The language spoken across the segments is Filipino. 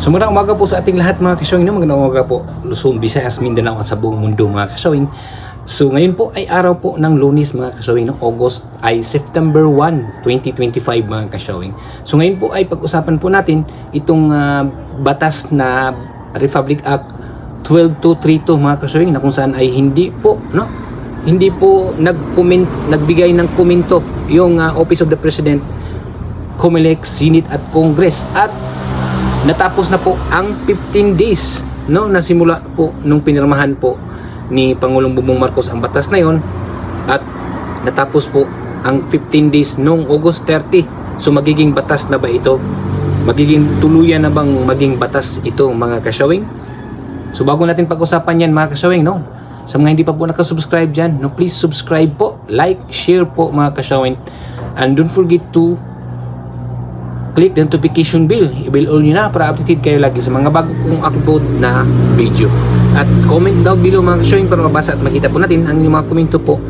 So magandang umaga po sa ating lahat mga kasyawing. Magandang umaga po Luzon, Visayas, Mindanao at sa buong mundo mga kasyawing. So ngayon po ay araw po ng Lunes mga kasyawing, September 1, 2025 mga kasyawing. So ngayon po ay pag-usapan po natin itong batas na Republic Act 12232 mga kasyawing, na kung saan ay hindi po nagbigay ng komento yung Office of the President, COMELEC, Senate at Congress, at natapos na po ang 15 days na simula po nung pinirmahan po ni Pangulong Bongbong Marcos ang batas na yon, at natapos po ang 15 days nung August 30. So magiging batas na ba ito? Magiging tuluyan na bang maging batas ito mga kasyawing? So bago natin pag-usapan yan mga kasyawing, sa mga hindi pa po nakasubscribe dyan, please subscribe po, like, share po mga kasyawing, and don't forget to click the notification bell. I-bell all nyo na para updated kayo lagi sa mga bago kong upload na video. At comment down below mga kasyawing para mabasa at makita po natin ang inyong mga komento po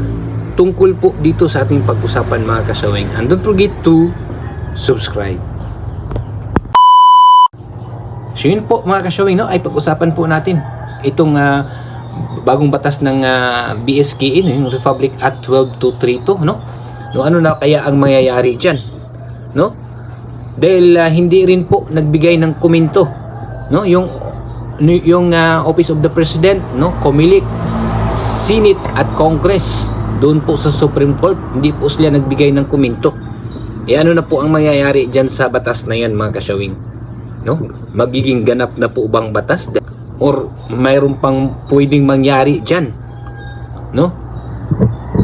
tungkol po dito sa ating pag-usapan mga kasyawing. And don't forget to subscribe. So yun po mga kasyawing, ay pag-usapan po natin itong bagong batas ng BSKE, yung Republic Act 12232, ano na kaya ang mangyayari dyan, dahil hindi rin po nagbigay ng komento yung Office of the President, COMELEC, Senate at Congress. Doon po sa Supreme Court hindi po sila nagbigay ng komento. Ano na po ang mangyayari dyan sa batas na yan mga kasyawing? Magiging ganap na po bang batas or mayroon pang pwedeng mangyari dyan,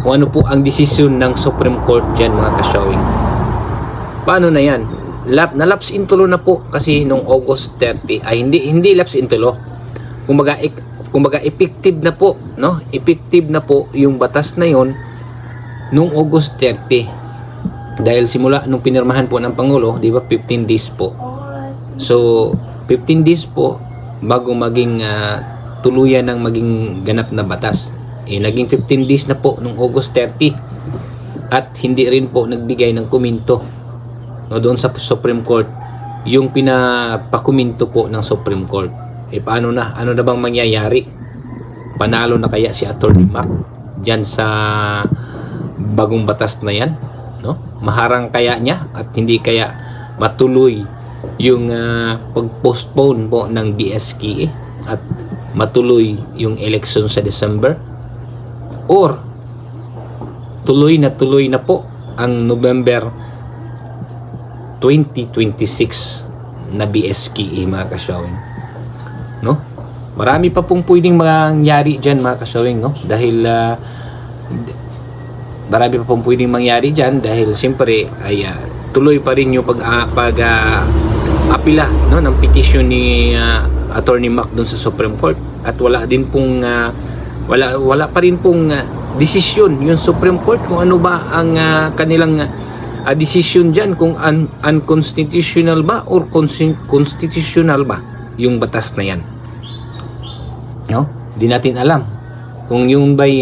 kung ano po ang desisyon ng Supreme Court dyan mga kasyawing? Paano na yan? Nalaps in tulo na po kasi nung August 30 ay hindi laps in tulo. Kumbaga effective na po, effective na po yung batas na yon nung August 30. Dahil simula nung pinirmahan po ng Pangulo, di ba, 15 days po. So 15 days po bago maging tuluyan ng maging ganap na batas. Naging 15 days na po nung August 30 at hindi rin po nagbigay ng komento doon sa Supreme Court yung pinapakomento po ng Supreme Court. Paano na? Ano na bang mangyayari? Panalo na kaya si Attorney Mac dyan sa bagong batas na yan? Maharang kaya niya at hindi kaya matuloy yung pag-postpone po ng BSKE at matuloy yung election sa December? Or tuloy na po ang November 2026 na BSKE mga kasyawing, marami pa pong pwedeng mangyari dyan mga kasyawing, dahil marami pa pong pwedeng mangyari dyan dahil siyempre ay tuloy pa rin yung apila ng petition ni Attorney Mac dun sa Supreme Court, at wala pa rin pong desisyon yung Supreme Court kung ano ba ang kanilang decision dyan, kung unconstitutional ba or constitutional ba yung batas na yan. Di natin alam kung yun ba'y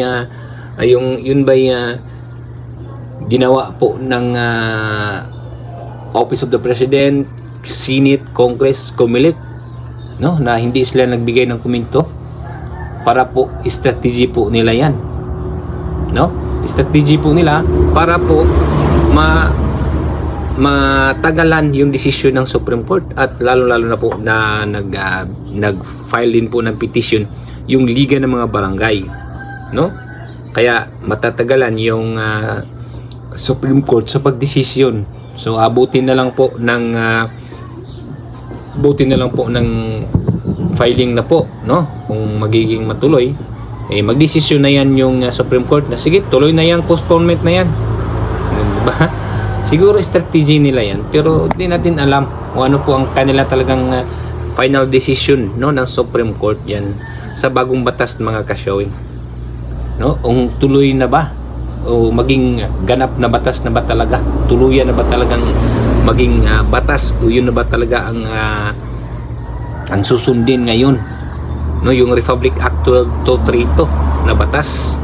ginawa po ng Office of the President, Senate, Congress, COMELEC, na hindi sila nagbigay ng komento para po strategy po nila yan, strategy po nila para po matagalan yung desisyon ng Supreme Court, at lalo na po na nag-file din po ng petition yung Liga ng mga Barangay, kaya matatagalan yung Supreme Court sa pagdesisyon. So abutin na lang po ng filing na po, kung magiging matuloy, magdesisyon na yan yung Supreme Court na sige, tuloy na yung postponement na yan, diba? Siguro strategy nila yan, pero hindi natin alam kung ano po ang kanila talagang final decision ng Supreme Court yan sa bagong batas mga kasyawing. Kung tuloy na ba o maging ganap na batas na ba talaga, tuluyan na ba talagang maging batas, o yun na ba talaga ang susundin ngayon, yung Republic Act 12232 na batas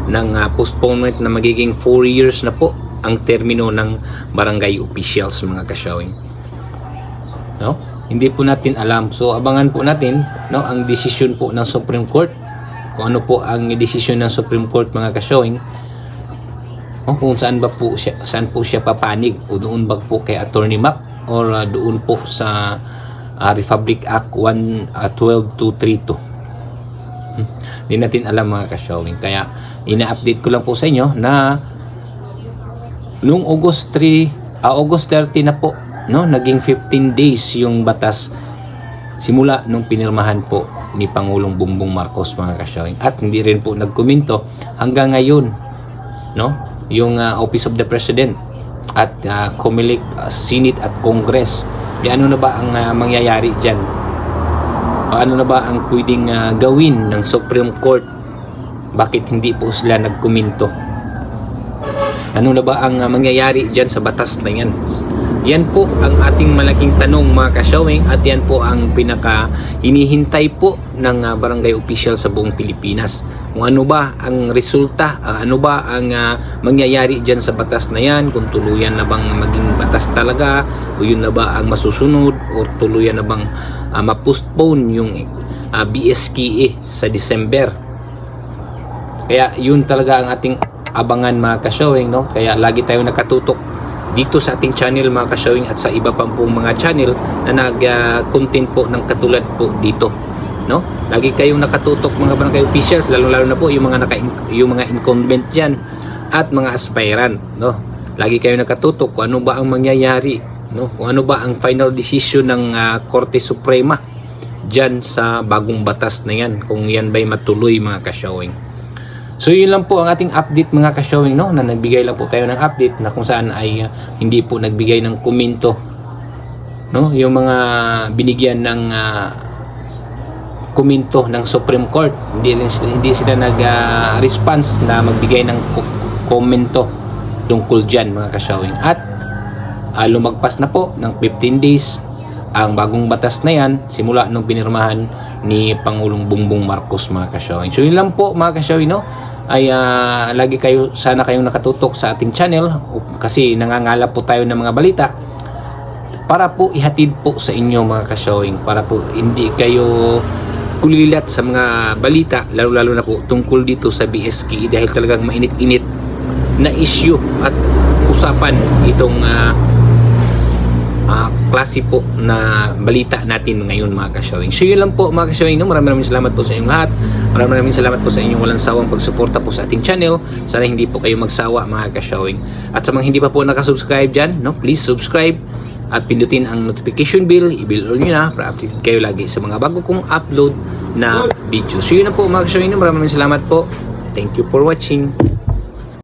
ng postponement na magiging 4 years na po ang termino ng barangay officials mga kasyawing. hindi po natin alam. So abangan po natin, no, ang desisyon po ng Supreme Court, kung ano po ang desisyon ng Supreme Court, mga ka-showing, kung saan po siya papanig, o doon ba po kay Attorney Mac, or doon po sa Republic Act 12232. Hindi natin alam, mga ka-showing. Kaya ina-update ko lang po sa inyo na noong August 30 na po, no, naging 15 days yung batas simula nung pinirmahan po ni Pangulong Bongbong Marcos, mga ka-showing. At hindi rin po nagkomento hanggang ngayon, no, yung Office of the President at COMELEC, Senate at Congress. Ano na ba ang mangyayari dyan? Ano na ba ang pwedeng gawin ng Supreme Court? Bakit hindi po sila nagkomento? Ano na ba ang mangyayari dyan sa batas na yan? Yan po ang ating malaking tanong, mga ka-showing, at yan po ang pinaka hinihintay po ng barangay official sa buong Pilipinas. Kung ano ba ang resulta, ano ba ang mangyayari dyan sa batas na yan, kung tuluyan na bang maging batas talaga, o yun na ba ang masusunod, o tuluyan na bang ma-postpone yung BSKE sa December. Kaya yun talaga ang ating abangan, mga ka-showing, no? Kaya lagi tayo nakatutok dito sa ating channel, mga ka-showing, at sa iba pang pong mga channel na nag-content po ng katulad po dito, no? Lagi kayong nakatutok, mga barangay officials, lalo-lalo na po yung mga incumbent diyan at mga aspirant, no? Lagi kayong nakatutok kung ano ba ang mangyayari, no? Kung ano ba ang final decision ng Korte Suprema diyan sa bagong batas na yan, kung yan ba'y matuloy, mga ka-showing. So yun lang po ang ating update, mga ka-showing, no, na nagbigay lang po tayo ng update na kung saan ay hindi po nagbigay ng komento, no, yung mga binigyan ng komento ng Supreme Court, hindi sila nag-response na magbigay ng komento tungkol dyan, mga ka-showing. At lumagpas na po ng 15 days ang bagong batas na yan simula nung pinirmahan ni Pangulong Bongbong Marcos, mga ka-showing. So yun lang po, mga ka-showing, no, ay lagi sana kayong nakatutok sa ating channel, kasi nangangalap po tayo ng mga balita para po ihatid po sa inyo, mga ka-showing, para po hindi kayo kulilat sa mga balita, lalo-lalo na po tungkol dito sa BSKE, dahil talagang mainit-init na issue at usapan itong klase po na balita natin ngayon, mga ka-showing. So yun lang po, mga ka-showing, no? Maraming salamat po sa inyong lahat. Maraming salamat po sa inyong walang sawang pagsuporta po sa ating channel. Sana hindi po kayo magsawa, mga ka-showing. At sa mga hindi pa po nakasubscribe dyan, no, please subscribe at pindutin ang notification bell, i-bell all nyo na para updated kayo lagi sa mga bago kong upload na video. So yun na po, mga ka-showing, no? Maraming salamat po. Thank you for watching.